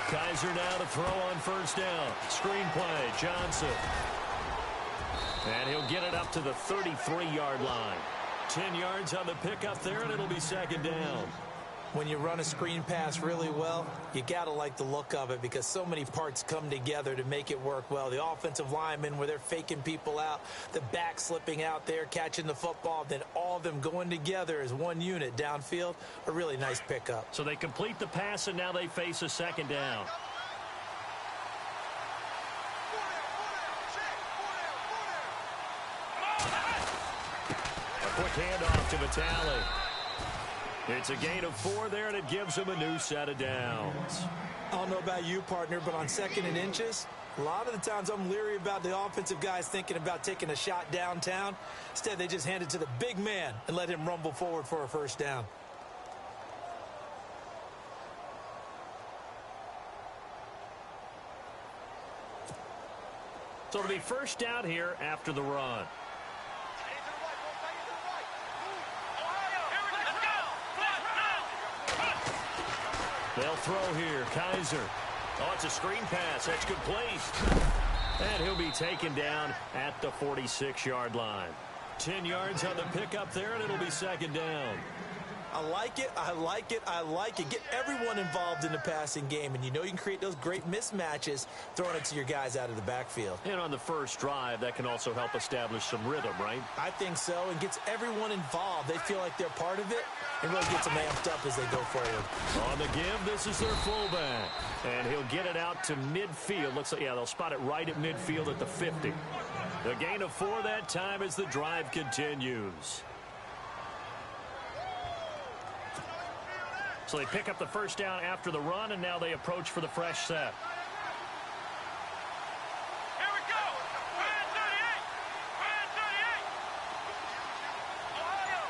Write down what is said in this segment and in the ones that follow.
Kaiser now to throw on first down. Screen play, Johnson. And he'll get it up to the 33-yard line. 10 yards on the pickup there, and it'll be second down. When you run a screen pass really well, you got to like the look of it because so many parts come together to make it work well. The offensive linemen, where they're faking people out, the back slipping out there, catching the football, then all of them going together as one unit downfield, a really nice pickup. So they complete the pass, and now they face a second down. A quick handoff to Vitale. It's a gain of 4 there, and it gives him a new set of downs. I don't know about you, partner, but on 2nd and inches, a lot of the times I'm leery about the offensive guys thinking about taking a shot downtown. Instead, they just hand it to the big man and let him rumble forward for a first down. So it'll be first down here after the run. They'll throw here. Kaiser. Oh, it's a screen pass. That's complete. And he'll be taken down at the 46-yard line. 10 yards on the pickup there, and it'll be second down. I like it, I like it, I like it. Get everyone involved in the passing game, and you know you can create those great mismatches throwing it to your guys out of the backfield. And on the first drive, that can also help establish some rhythm, right? I think so, and gets everyone involved. They feel like they're part of it, and really gets them amped up as they go forward. On the give, this is their fullback. And he'll get it out to midfield. Looks like, yeah, they'll spot it right at midfield at the 50. The gain of 4 that time as the drive continues. So they pick up the first down after the run, and now they approach for the fresh set. Here we go. Brand 38. Brand 38. Ohio.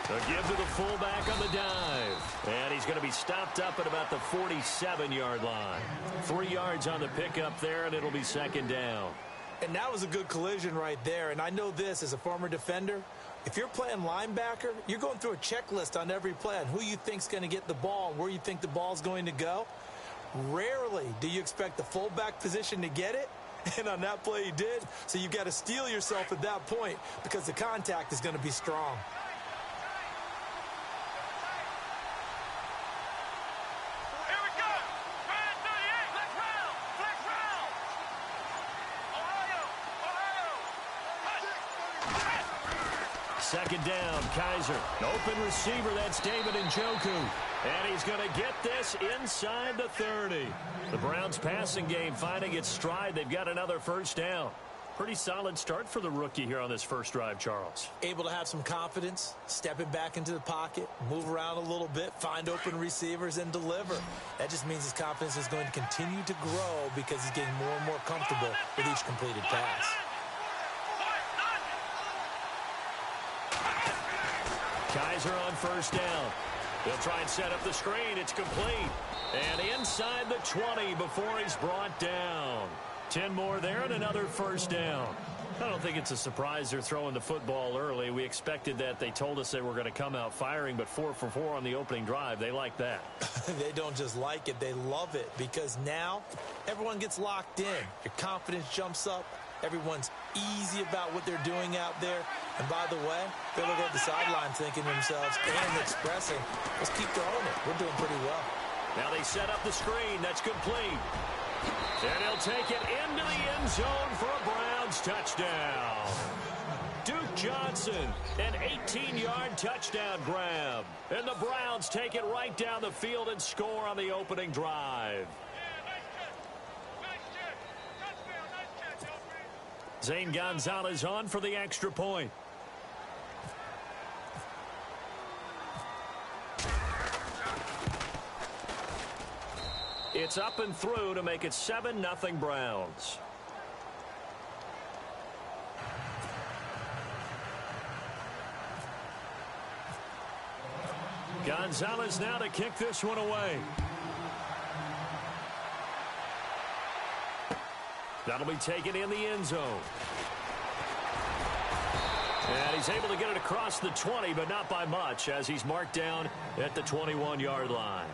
A give to the fullback on the dive. And he's going to be stopped up at about the 47-yard line. 3 yards on the pickup there, and it'll be second down. And that was a good collision right there. And I know this as a former defender. If you're playing linebacker, you're going through a checklist on every play on who you think's going to get the ball and where you think the ball's going to go. Rarely do you expect the fullback position to get it. And on that play he did. So you've got to steel yourself at that point because the contact is going to be strong. Second down, Kaiser. Open receiver, that's David Njoku. And he's going to get this inside the 30. The Browns passing game finding its stride. They've got another first down. Pretty solid start for the rookie here on this first drive, Charles. Able to have some confidence, stepping back into the pocket, move around a little bit, find open receivers, and deliver. That just means his confidence is going to continue to grow because he's getting more and more comfortable with each completed pass. Kaiser on first down. They'll try and set up the screen. It's complete. And inside the 20 before he's brought down. 10 more there and another first down. I don't think it's a surprise they're throwing the football early. We expected that. They told us they were going to come out firing, but 4 for 4 on the opening drive. They like that. They don't just like it. They love it because now everyone gets locked in. Your confidence jumps up. Everyone's easy about what they're doing out there. And by the way, they're looking at the sideline thinking to themselves and expressing, let's keep throwing it. We're doing pretty well. Now they set up the screen. That's complete. And he'll take it into the end zone for a Browns touchdown. Duke Johnson, an 18-yard touchdown grab. And the Browns take it right down the field and score on the opening drive. Zane Gonzalez on for the extra point. It's up and through to make it 7-0 Browns. Gonzalez now to kick this one away. That'll be taken in the end zone. And he's able to get it across the 20, but not by much, as he's marked down at the 21-yard line.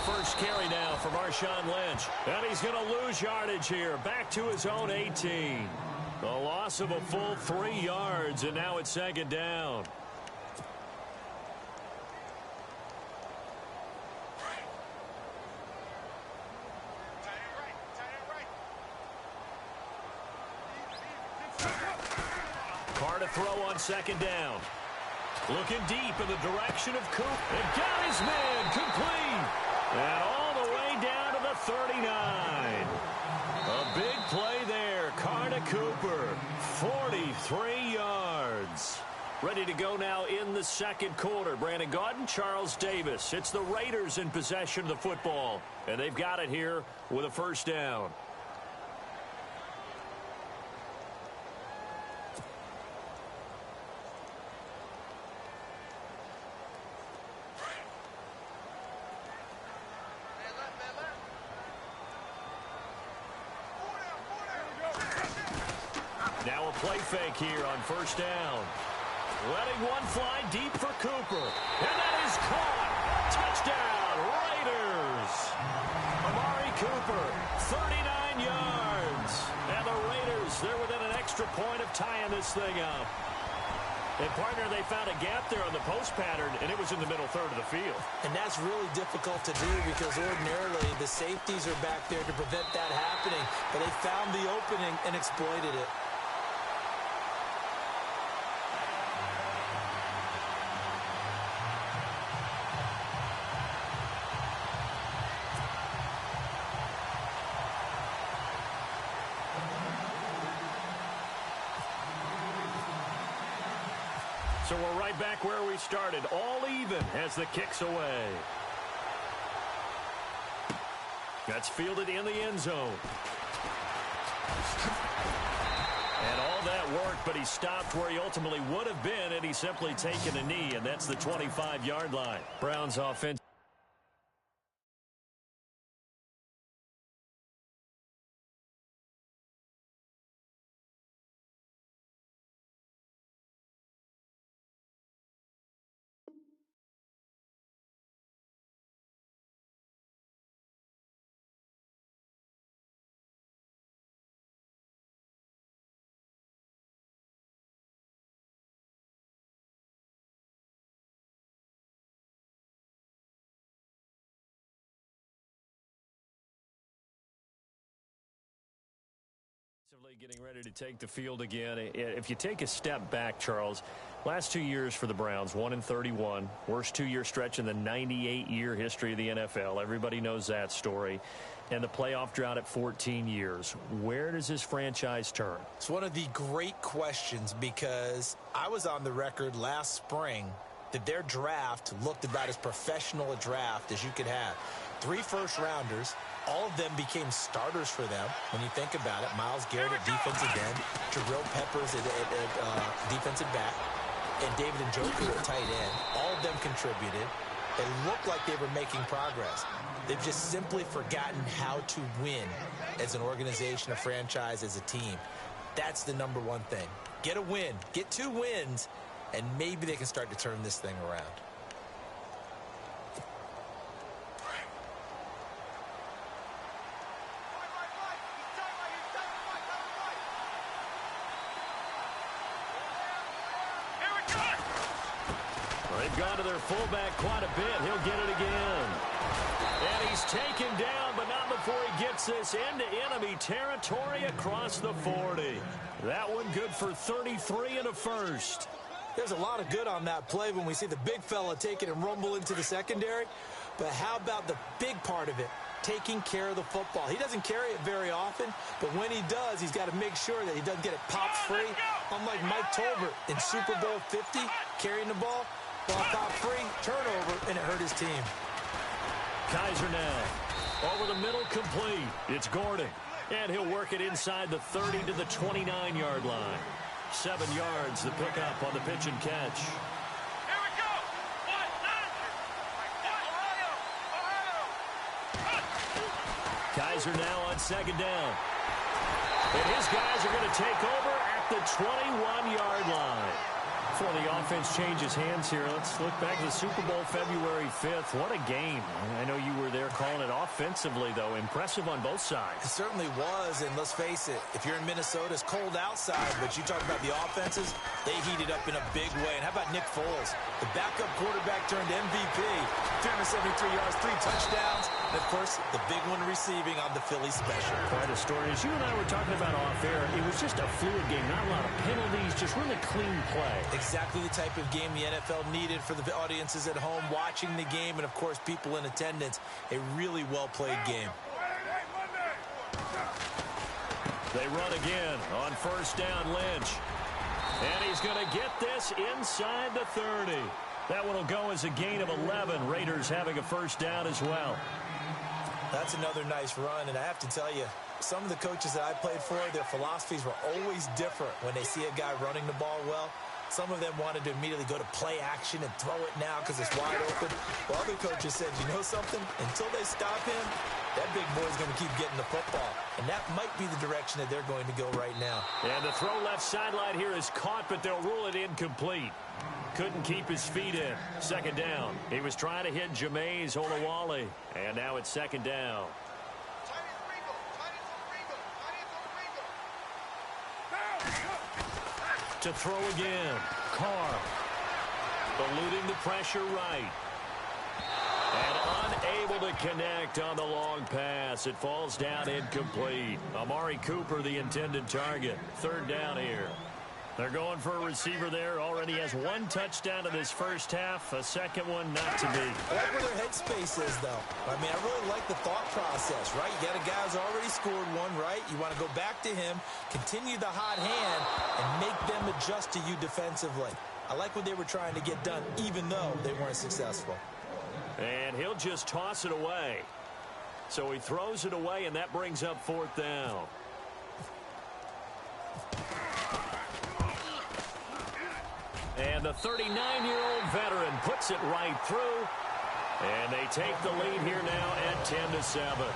First carry now for Marshawn Lynch. And he's going to lose yardage here. Back to his own 18. A loss of a full 3 yards, and now it's second down. Carr to throw on second down. Looking deep in the direction of Coop. And got his man complete. And all the way down to the 39. A big play there. Carr to Cooper. 43 yards. Ready to go now in the second quarter. Brandon Gaudin, Charles Davis. It's the Raiders in possession of the football. And they've got it here with a first down. Now a play fake here on first down. Letting one fly deep for Cooper. And that is caught. Touchdown, Raiders. Amari Cooper, 39 yards. And the Raiders, they're within an extra point of tying this thing up. And, partner, they found a gap there on the post pattern, and it was in the middle third of the field. And that's really difficult to do because ordinarily the safeties are back there to prevent that happening. But they found the opening and exploited it. So we're right back where we started, all even as the kick's away. That's fielded in the end zone. And all that worked, but he stopped where he ultimately would have been, and he's simply taken a knee, and that's the 25-yard line. Browns offense. Getting ready to take the field again. If you take a step back, Charles, last 2 years for the Browns, 1-31, worst 2-year stretch in the 98-year history of the NFL. Everybody knows that story. And the playoff drought at 14 years. Where does this franchise turn? It's one of the great questions because I was on the record last spring that their draft looked about as professional a draft as you could have. 3 first-rounders. All of them became starters for them when you think about it. Myles Garrett at defensive end, Jabril Peppers at defensive back, and David Njoku at tight end. All of them contributed. It looked like they were making progress. They've just simply forgotten how to win as an organization, a franchise, as a team. That's the number one thing. Get a win. Get 2 wins, and maybe they can start to turn this thing around. They've gone to their fullback quite a bit. He'll get it again. And he's taken down, but not before he gets this into enemy territory across the 40. That one good for 33 and a first. There's a lot of good on that play when we see the big fella take it and rumble into the secondary. But how about the big part of it? Taking care of the football. He doesn't carry it very often, but when he does, he's got to make sure that he doesn't get it popped free. Unlike Mike Tolbert in Super Bowl 50, carrying the ball popped free, turnover, and it hurt his team. Kaiser now. Over the middle, complete. It's Gordon. And he'll work it inside the 30 to the 29-yard line. 7 yards the pickup on the pitch and catch. Here we go. Kaiser now on second down. And his guys are going to take over at the 21-yard line. Before the offense changes hands here, let's look back to the Super Bowl February 5th. What a game. I know you were there calling it offensively, though. Impressive on both sides. It certainly was, and let's face it, if you're in Minnesota, it's cold outside, but you talk about the offenses, they heated up in a big way. And how about Nick Foles? The backup quarterback turned MVP. 373 yards, 3 touchdowns, and, of course, the big one receiving on the Philly special. Quite a story. As you and I were talking about off air, it was just a fluid game. Not a lot of penalties, just really clean play. Exactly the type of game the NFL needed for the audiences at home watching the game and, of course, people in attendance. A really well-played game. They run again on first down, Lynch. And he's going to get this inside the 30. That one will go as a gain of 11. Raiders having a first down as well. That's another nice run, and I have to tell you, some of the coaches that I played for, their philosophies were always different when they see a guy running the ball well. Some of them wanted to immediately go to play action and throw it now because it's wide open. Well, other coaches said, you know something? Until they stop him, that big boy's going to keep getting the football. And that might be the direction that they're going to go right now. And the throw left sideline here is caught, but they'll rule it incomplete. Couldn't keep his feet in. Second down. He was trying to hit Jameis Olawale. And now it's second down. To throw again. Carr. Eluding the pressure right. And unable to connect on the long pass. It falls down incomplete. Amari Cooper, the intended target. Third down here. They're going for a receiver there. Already has 1 touchdown in this first half. A second one not to be. I like where their headspace is, though. I mean, I really like the thought process, right? You got a guy who's already scored one, right? You want to go back to him, continue the hot hand, and make them adjust to you defensively. I like what they were trying to get done, even though they weren't successful. And he'll just toss it away. So he throws it away, and that brings up fourth down. And the 39-year-old veteran puts it right through. And they take the lead here now at 10-7.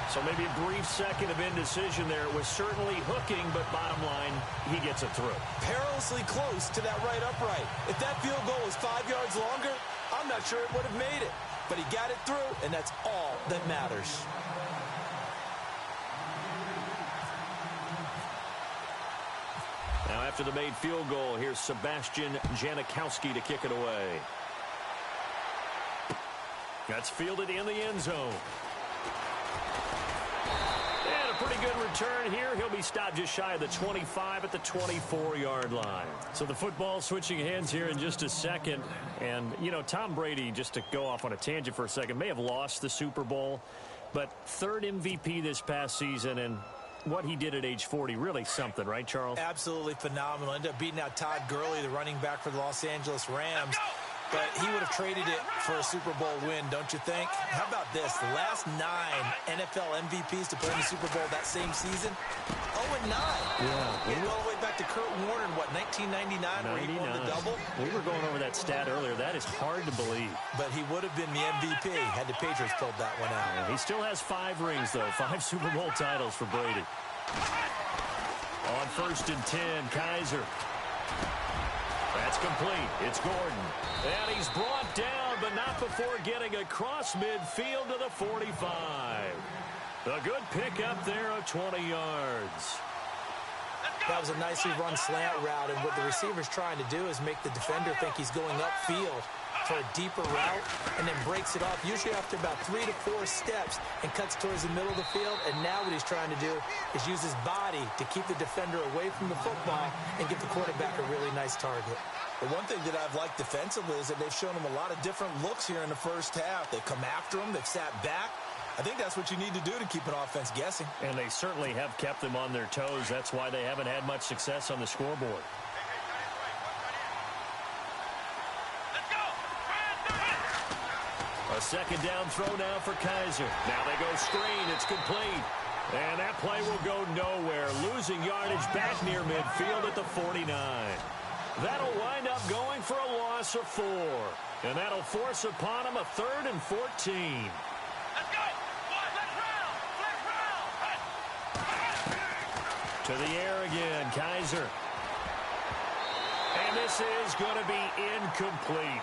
So maybe a brief second of indecision there. It was certainly hooking, but bottom line, he gets it through. Perilously close to that right upright. If that field goal was 5 yards longer, I'm not sure it would have made it. But he got it through, and that's all that matters. Now after the made field goal, here's Sebastian Janikowski to kick it away. That's fielded in the end zone. And a pretty good return here. He'll be stopped just shy of the 25 at the 24-yard line. So the football switching hands here in just a second. And, you know, Tom Brady, just to go off on a tangent for a second, may have lost the Super Bowl, but third MVP this past season, and what he did at age 40, really something, right, Charles? Absolutely phenomenal. Ended up beating out Todd Gurley, the running back for the Los Angeles Rams. But he would have traded it for a Super Bowl win, don't you think? How about this? The last 9 NFL MVPs to play in the Super Bowl that same season, 0-9. Yeah. Getting all the way back to Kurt Warner in, what, 1999, where he won the double? We were going over that stat earlier. That is hard to believe. But he would have been the MVP had the Patriots pulled that one out. Yeah, he still has 5 rings, though. 5 Super Bowl titles for Brady. On first and 10, Kaiser. That's complete. It's Gordon. And he's brought down, but not before getting across midfield to the 45. A good pickup there of 20 yards. That was a nicely run slant route, and what the receiver's trying to do is make the defender think he's going upfield for a deeper route, and then breaks it off, usually after about 3 to 4 steps, and cuts towards the middle of the field. And now what he's trying to do is use his body to keep the defender away from the football and give the quarterback a really nice target. But one thing that I've liked defensively is that they've shown him a lot of different looks here in the first half. They've come after him. They've sat back. I think that's what you need to do to keep an offense guessing. And they certainly have kept them on their toes. That's why they haven't had much success on the scoreboard. A second down throw now for Kaiser. Now they go screen. It's complete. And that play will go nowhere. Losing yardage back near midfield at the 49. That'll wind up going for a loss of 4. And that'll force upon him a 3rd and 14. Let's go. Let's round. To the air again, Kaiser. And this is going to be incomplete.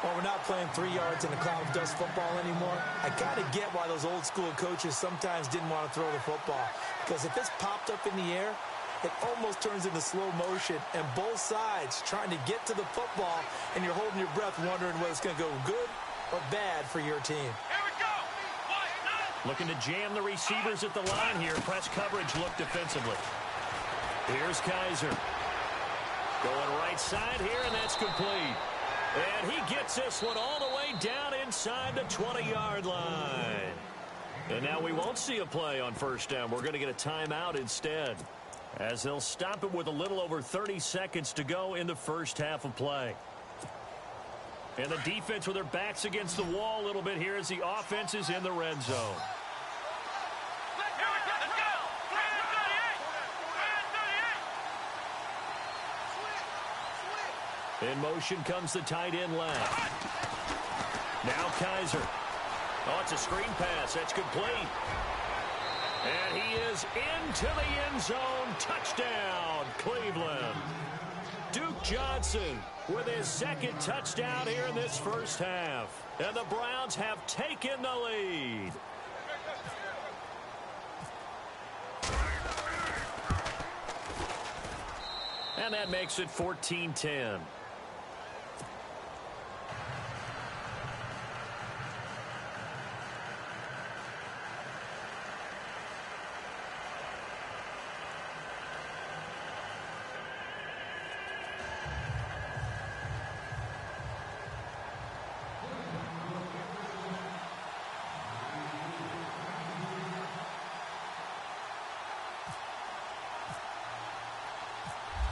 Well, we're not playing 3 yards in a cloud of dust football anymore. I kind of get why those old school coaches sometimes didn't want to throw the football. Because if it's popped up in the air, it almost turns into slow motion. And both sides trying to get to the football, and you're holding your breath wondering whether it's going to go good or bad for your team. Here we go. Looking to jam the receivers at the line here. Press coverage look defensively. Here's Kaiser. Going right side here, and that's complete. And he gets this one all the way down inside the 20-yard line. And now we won't see a play on first down. We're going to get a timeout instead, as they'll stop it with a little over 30 seconds to go in the first half of play. And the defense with their backs against the wall a little bit here as the offense is in the red zone. In motion comes the tight end left. Now Kaiser. Oh, it's a screen pass. That's complete. And he is into the end zone. Touchdown, Cleveland. Duke Johnson with his second touchdown here in this first half. And the Browns have taken the lead. And that makes it 14-10.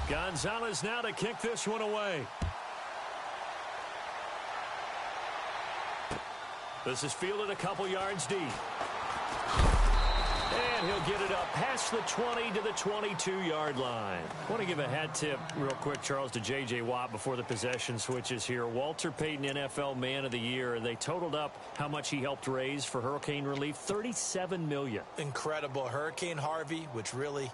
Gonzalez now to kick this one away. This is fielded a couple yards deep. And he'll get it up past the 20 to the 22-yard line. I want to give a hat tip real quick, Charles, to J.J. Watt before the possession switches here. Walter Payton, NFL Man of the Year. They totaled up how much he helped raise for hurricane relief, $37 million. Incredible. Hurricane Harvey, which really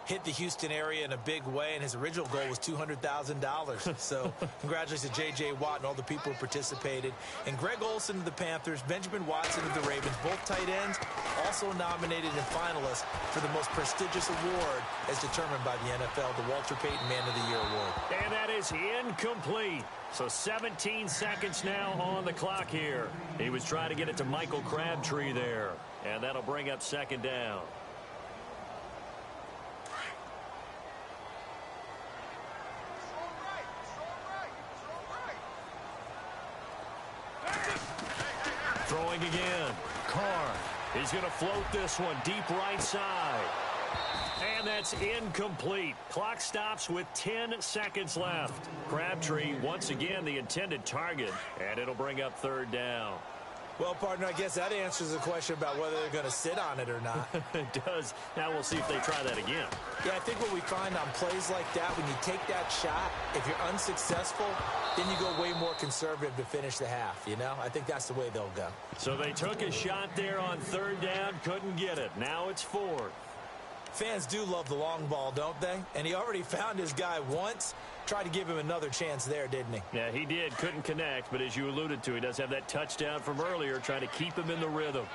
hit the Houston area in a big way, and his original goal was $200,000. So congratulations to J.J. Watt and all the people who participated. And Greg Olsen of the Panthers, Benjamin Watson of the Ravens, both tight ends, also nominated and finalists for the most prestigious award as determined by the NFL, the Walter Payton Man of the Year Award. And that is incomplete. So 17 seconds now on the clock here. He was trying to get it to Michael Crabtree there. And that'll bring up second down. Throwing again. Carr. He's going to float this one deep right side. And that's incomplete. Clock stops with 10 seconds left. Crabtree, once again, the intended target. And it'll bring up third down. Well, partner, I guess that answers the question about whether they're going to sit on it or not. It does. Now we'll see if they try that again. Yeah, I think what we find on plays like that, when you take that shot, if you're unsuccessful, then you go way more conservative to finish the half, you know? I think that's the way they'll go. So they took a shot there on third down, couldn't get it. Now it's fourth. Fans do love the long ball, don't they? And he already found his guy once. Tried to give him another chance there, didn't he? Yeah, he did. Couldn't connect, but as you alluded to, he does have that touchdown from earlier, trying to keep him in the rhythm.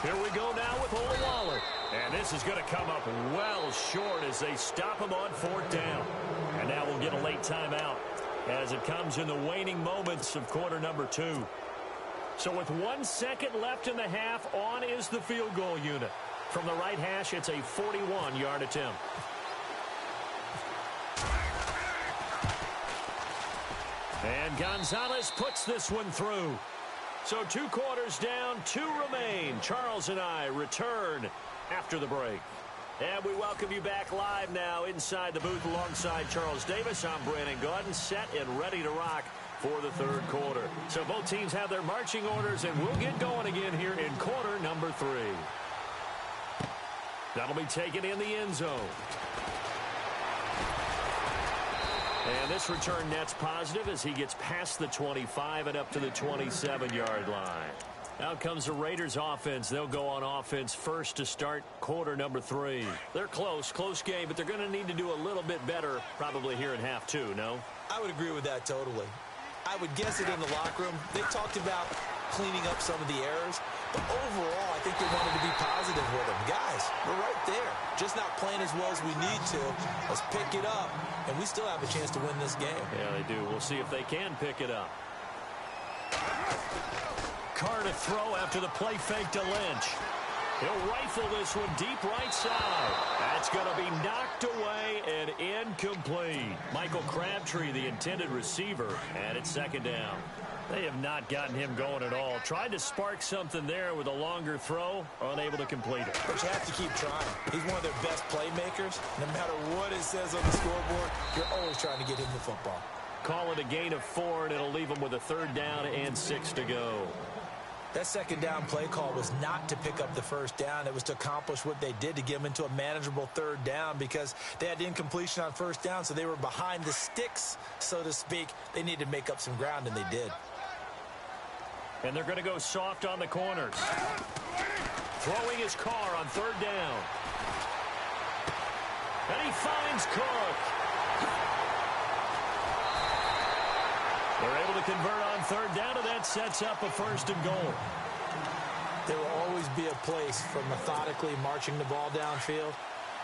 Here we go now with Olawale. And this is going to come up well short as they stop him on fourth down. And now we'll get a late timeout as it comes in the waning moments of quarter number 2. So with 1 second left in the half, on is the field goal unit. From the right hash, it's a 41-yard attempt. And Gonzalez puts this one through. So 2 quarters down, 2 remain. Charles and I return after the break. And we welcome you back live now inside the booth alongside Charles Davis. I'm Brandon Gaudin, set and ready to rock for the third quarter. So both teams have their marching orders, and we'll get going again here in quarter number 3. That'll be taken in the end zone. And this return net's positive as he gets past the 25 and up to the 27-yard line. Out comes the Raiders offense. They'll go on offense first to start quarter number 3. They're close game, but they're going to need to do a little bit better probably here in half 2, no? I would agree with that totally. I would guess it in the locker room. They talked about cleaning up some of the errors, but overall, I think they wanted to be positive with them. Guys, we're right there. Just not playing as well as we need to. Let's pick it up, and we still have a chance to win this game. Yeah, they do. We'll see if they can pick it up. Carr to throw after the play fake to Lynch. He'll rifle this one deep right side. That's going to be knocked away and incomplete. Michael Crabtree, the intended receiver, and it's second down. They have not gotten him going at all. Tried to spark something there with a longer throw, unable to complete it. But you have to keep trying. He's one of their best playmakers. No matter what it says on the scoreboard, you're always trying to get him the football. Call it a gain of 4, and it'll leave him with a third down and 6 to go. That second down play call was not to pick up the first down. It was to accomplish what they did, to get them into a manageable third down, because they had incompletion on first down, so they were behind the sticks, so to speak. They needed to make up some ground, and they did. And they're going to go soft on the corners. Throwing his Carr on third down. And he finds Cook. They're able to convert on third down, and that sets up a 1st and goal. There will always be a place for methodically marching the ball downfield.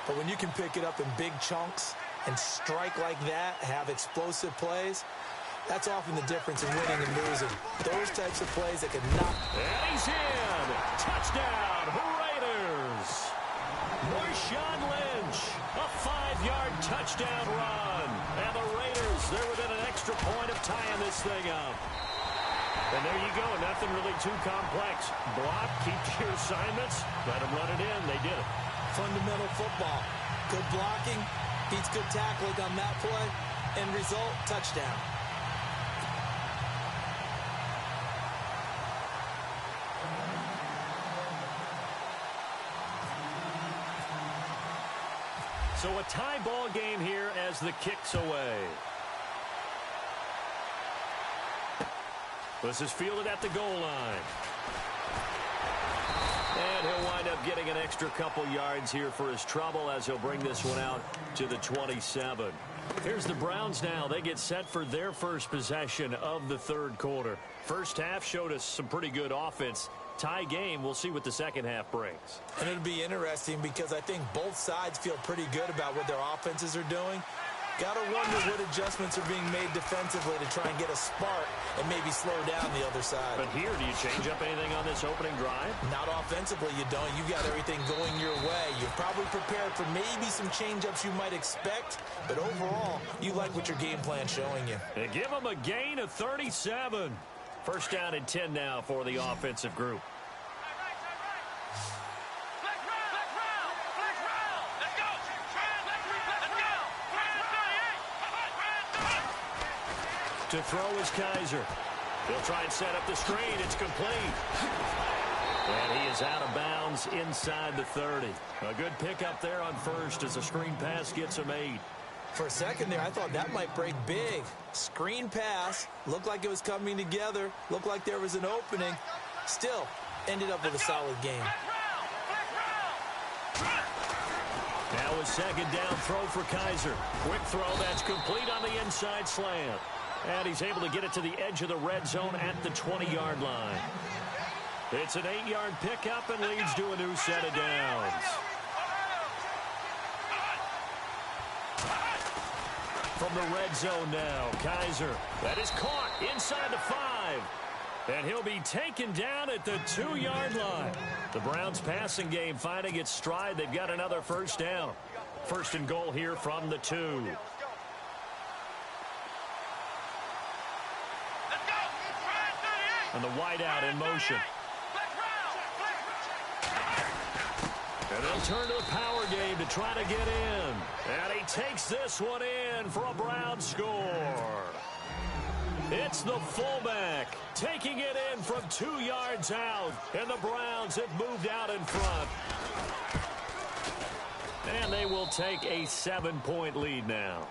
But when you can pick it up in big chunks and strike like that, have explosive plays, that's often the difference in winning and losing. Those types of plays that can knock. And he's in. Touchdown, Raiders. Marshawn Lynch, a 5-yard touchdown run. And the Raiders, they're within an extra point of tying this thing up. And there you go. Nothing really too complex. Block, keep to your assignments, let them run it in. They did it. Fundamental football. Good blocking, beats good tackling on that play. End result, touchdown. So a tie ball game here as the kick's away. This is fielded at the goal line. And he'll wind up getting an extra couple yards here for his trouble as he'll bring this one out to the 27. Here's the Browns now. They get set for their first possession of the third quarter. First half showed us some pretty good offense. Tie game, we'll see what the second half brings. And it'll be interesting because I think both sides feel pretty good about what their offenses are doing. Got to wonder what adjustments are being made defensively to try and get a spark and maybe slow down the other side. But here, do you change up anything on this opening drive? Not offensively, you don't. You got everything going your way. You're probably prepared for maybe some change-ups you might expect, but overall, you like what your game plan's showing you. And give them a gain of 37. First down and 10 now for the offensive group. To throw is Kaiser. He'll try and set up the screen. It's complete. And he is out of bounds inside the 30. A good pickup there on first as the screen pass gets him 8. For a second there, I thought that might break big. Screen pass. Looked like it was coming together. Looked like there was an opening. Still, ended up with a solid game. Now a second down throw for Kaiser. Quick throw that's complete on the inside slant. And he's able to get it to the edge of the red zone at the 20-yard line. It's an 8-yard pickup and leads to a new set of downs. From the red zone now, Kaiser. That is caught inside the 5. And he'll be taken down at the 2-yard line. The Browns passing game finding its stride. They've got another first down. First and goal here from the 2. And the wideout in motion. And They'll turn to the power game to try to get in. And he takes this one in for a Browns score. It's the fullback taking it in from 2 yards out. And the Browns have moved out in front. And they will take a 7-point lead now.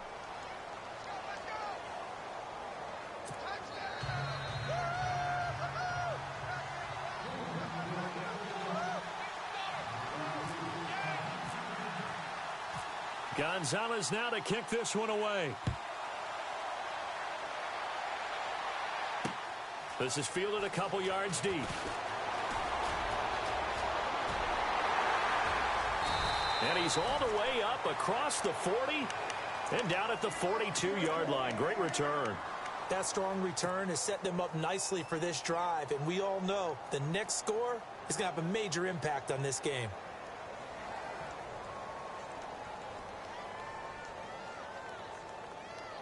Gonzalez now to kick this one away. This is fielded a couple yards deep. And he's all the way up across the 40 and down at the 42-yard line. Great return. That strong return has set them up nicely for this drive, and we all know the next score is going to have a major impact on this game.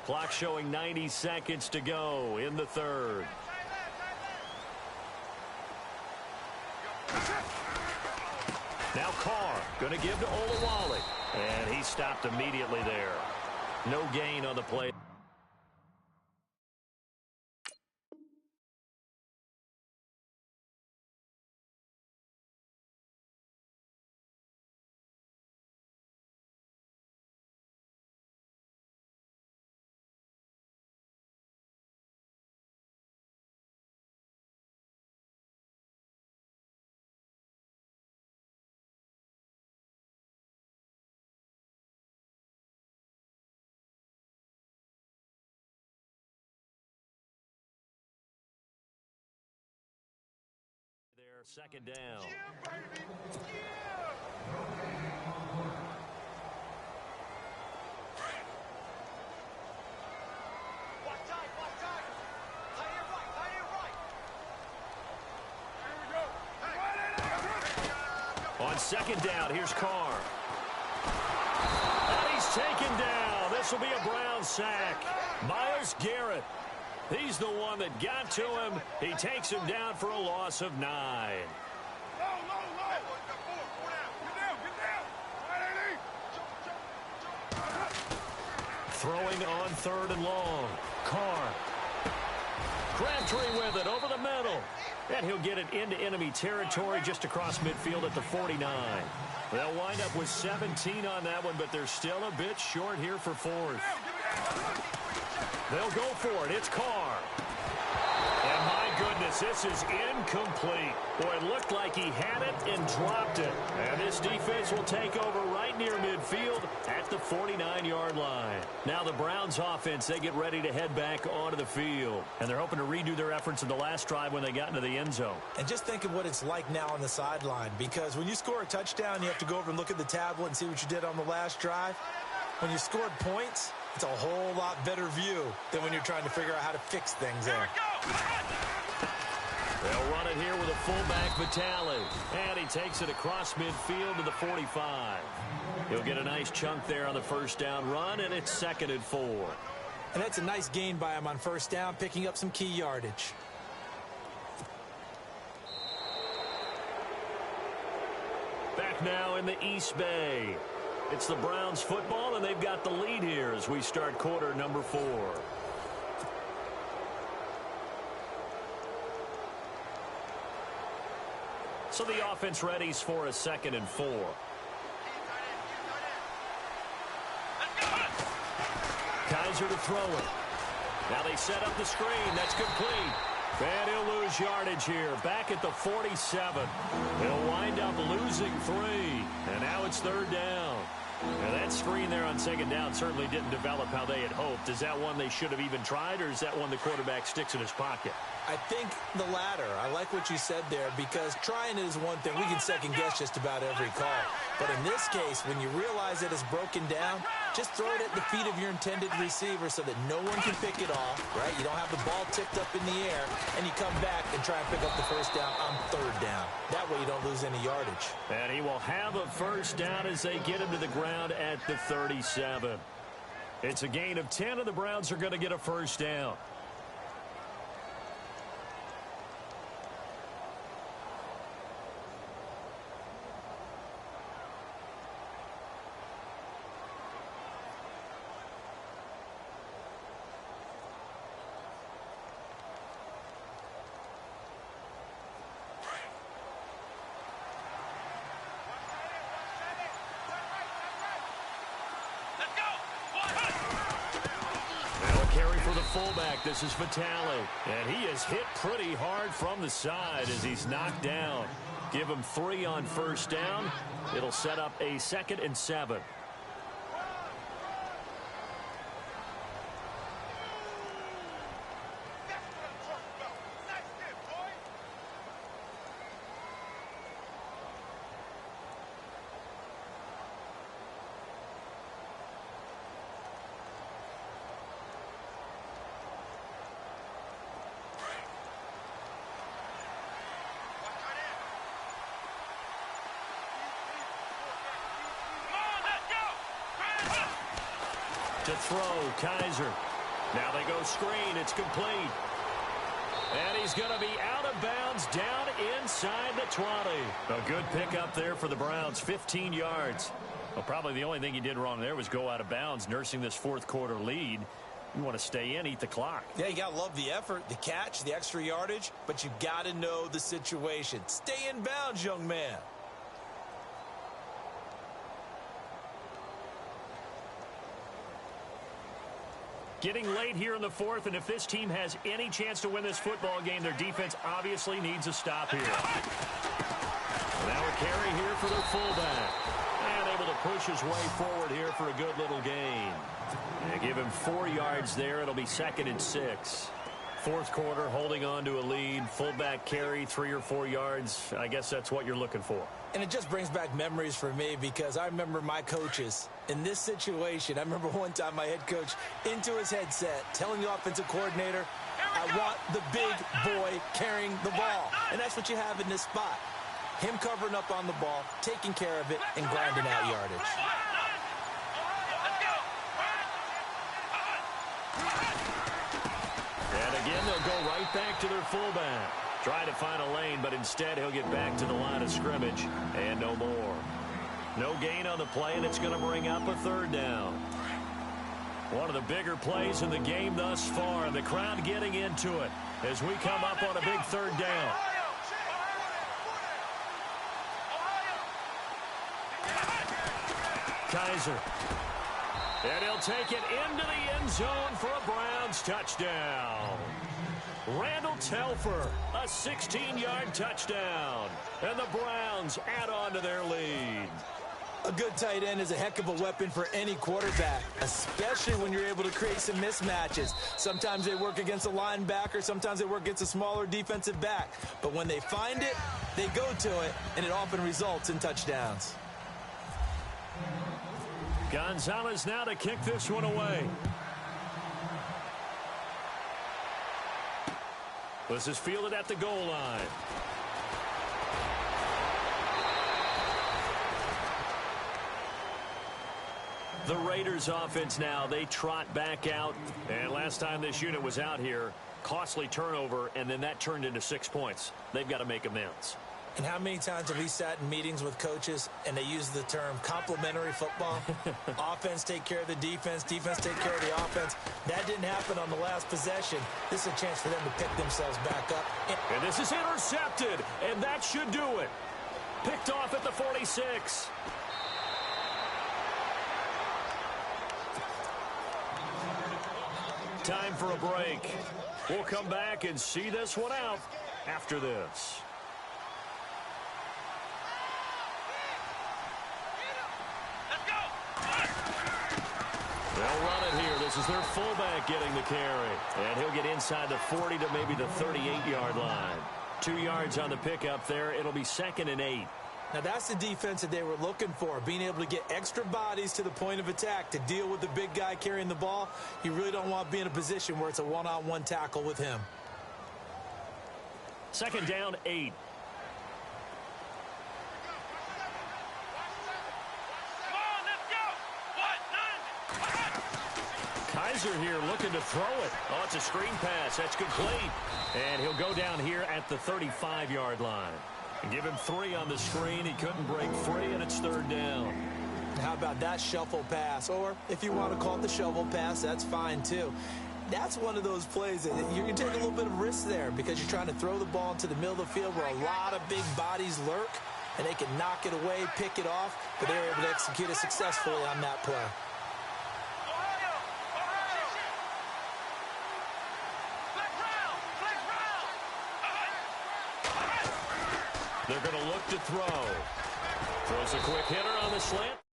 Clock showing 90 seconds to go in the third. Now Carr going to give to Olawale. And he stopped immediately there. No gain on the play. Second down. Yeah, baby. Yeah. Watch time, watch time. Tight end right, tight end right. Here we go. Hey. On second down, here's Carr. And he's taken down. This will be a Brown sack. Myles Garrett. He's the one that got to him. He takes him down for a loss of 9. Low. Get down. Throwing on third and long. Carr. Crabtree with it over the middle. And he'll get it into enemy territory just across midfield at the 49. They'll wind up with 17 on that one, but they're still a bit short here for fourth. They'll go for it. It's Carr. And my goodness, this is incomplete. Boy, it looked like he had it and dropped it. And this defense will take over right near midfield at the 49-yard line. Now the Browns offense, they get ready to head back onto the field. And they're hoping to redo their efforts in the last drive when they got into the end zone. And just think of what it's like now on the sideline, because when you score a touchdown, you have to go over and look at the tablet and see what you did on the last drive. When you scored points, it's a whole lot better view than when you're trying to figure out how to fix things there. They'll run it here with a fullback, Vitale. And he takes it across midfield to the 45. He'll get a nice chunk there on the first down run, and it's 2nd and 4. And that's a nice gain by him on first down, picking up some key yardage. Back now in the East Bay. It's the Browns football, and they've got the lead here as we start quarter number 4. So the offense readies for a 2nd and 4. Kaiser to throw it. Now they set up the screen. That's complete. And he'll lose yardage here. Back at the 47. He'll wind up losing 3. And now it's 3rd down. Now that screen there on 2nd down certainly didn't develop how they had hoped. Is that one they should have even tried, or is that one the quarterback sticks in his pocket? I think the latter. I like what you said there, because trying it is one thing. We can second guess just about every call. But in this case, when you realize it is broken down, just throw it at the feet of your intended receiver so that no one can pick it off, right? You don't have the ball tipped up in the air, and you come back and try and pick up the first down on 3rd down. That way you don't lose any yardage. And he will have a first down as they get him to the ground at the 37. It's a gain of 10, and the Browns are going to get a first down. fullback. This is Vitale. And he is hit pretty hard from the side as he's knocked down. Give him 3 on first down. It'll set up a 2nd and 7. To throw, Kaiser. Now they go screen. It's complete. And he's going to be out of bounds down inside the 20. A good pickup there for the Browns, 15 yards. Well, probably the only thing he did wrong there was go out of bounds, nursing this fourth quarter lead. You want to stay in, eat the clock. Yeah, you got to love the effort, the catch, the extra yardage, but you got to know the situation. Stay in bounds, young man. Getting late here in the fourth, and if this team has any chance to win this football game, their defense obviously needs a stop here. Now a carry here for their fullback. And able to push his way forward here for a good little gain. And give him 4 yards there. It'll be 2nd and 6. Fourth quarter, holding on to a lead. Fullback carry, 3 or 4 yards. I guess that's what you're looking for. And it just brings back memories for me because I remember my coaches in this situation. I remember one time my head coach into his headset telling the offensive coordinator, I want the big boy carrying the ball. And that's what you have in this spot. Him covering up on the ball, taking care of it, and grinding out yardage. And again, they'll go right back to their fullback. Try to find a lane, but instead he'll get back to the line of scrimmage and no more. No gain on the play, and it's going to bring up a 3rd down. One of the bigger plays in the game thus far, and the crowd getting into it as we come up on a big 3rd down. Kaiser. And he'll take it into the end zone for a Browns touchdown. Randall Telfer, a 16-yard touchdown. And the Browns add on to their lead. A good tight end is a heck of a weapon for any quarterback, especially when you're able to create some mismatches. Sometimes they work against a linebacker, sometimes they work against a smaller defensive back. But when they find it, they go to it, and it often results in touchdowns. Gonzalez now to kick this one away. This is fielded at the goal line. The Raiders offense now, they trot back out. And last time this unit was out here, costly turnover, and then that turned into 6 points. They've got to make amends. And how many times have we sat in meetings with coaches and they use the term complementary football? Offense take care of the defense, defense take care of the offense. That didn't happen on the last possession. This is a chance for them to pick themselves back up. And this is intercepted, and that should do it. Picked off at the 46. Time for a break. We'll come back and see this one out after this. They'll run it here. This is their fullback getting the carry. And he'll get inside the 40 to maybe the 38-yard line. 2 yards on the pickup there. It'll be 2nd and 8. Now that's the defense that they were looking for, being able to get extra bodies to the point of attack to deal with the big guy carrying the ball. You really don't want to be in a position where it's a one-on-one tackle with him. 2nd down, 8. Kaiser here looking to throw it. Oh, it's a screen pass. That's complete. And he'll go down here at the 35-yard line. And give him 3 on the screen. He couldn't break free, and it's 3rd down. How about that shuffle pass? Or if you want to call it the shovel pass, that's fine too. That's one of those plays that you're going to take a little bit of risk there because you're trying to throw the ball into the middle of the field where a lot of big bodies lurk, and they can knock it away, pick it off, but they were able to execute it successfully on that play. They're going to look to throw. Throws a quick hitter on the slant.